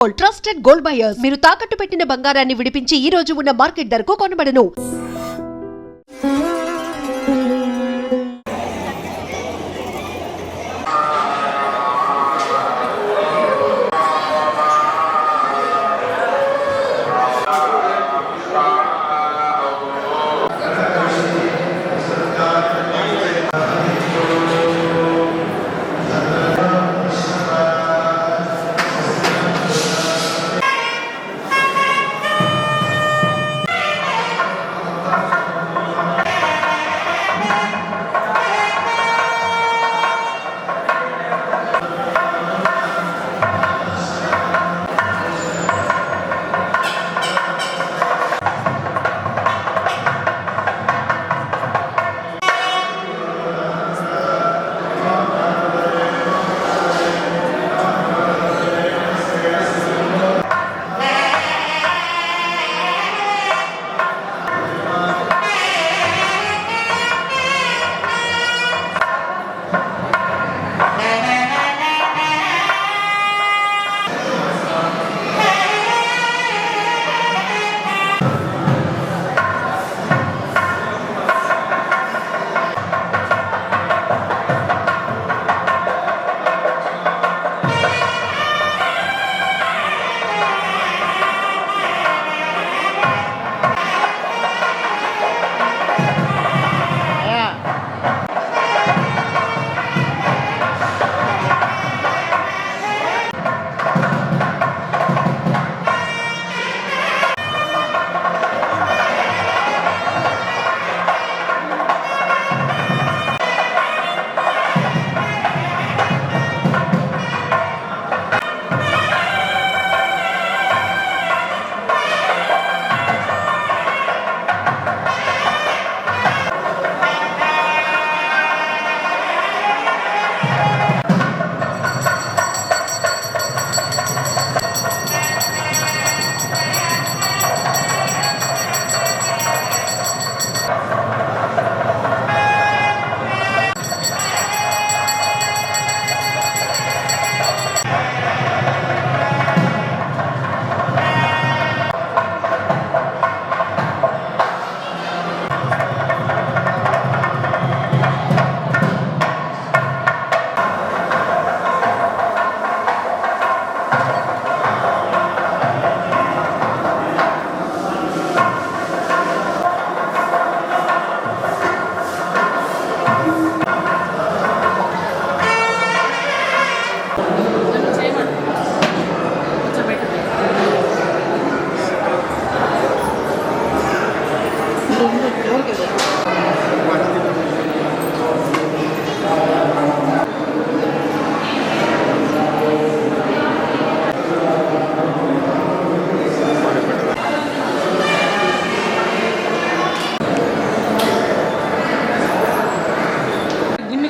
Trusted gold buyers మీరు తాకట్టు పెట్టిన బంగారాన్ని విడిపించి ఈ రోజు ఉన్న మార్కెట్ ధరకు కొనబడను.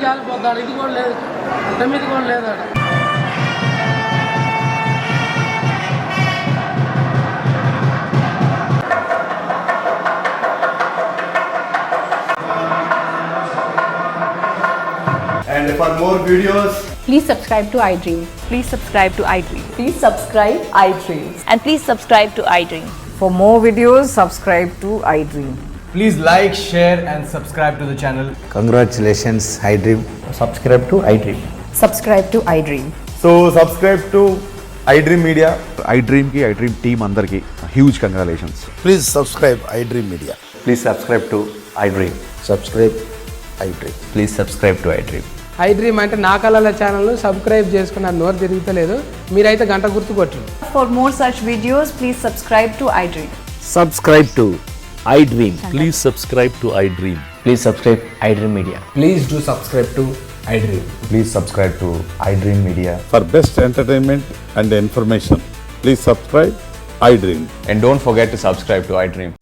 కాలిపోతాడు. ఇది కూడా లేదు, 9 కూడా లేదు. And for more videos, please subscribe to iDream. Please subscribe to iDream. Please subscribe iDream. And please subscribe to iDream. For more videos, subscribe to iDream. please like, share and subscribe to the channel. Congratulations, iDream. Subscribe to iDream. Subscribe to iDream. So subscribe to iDream Media. iDream ki iDream team andarki huge congratulations. Please subscribe iDream Media. Please subscribe to iDream. Subscribe iDream. Please subscribe to iDream. iDream అంటే నా కళల ఛానల్ను subscribe చేసుకున్న నోరు తిరుగుతలేదు. మీరైతే గంట గుర్తు కొట్టండి. For more such videos, please subscribe to iDream. Subscribe to iDream. Please subscribe to iDream. Please subscribe iDream Media. Please do subscribe to iDream. Please subscribe to iDream Media. For best entertainment and information, please subscribe iDream. And don't forget to subscribe to iDream.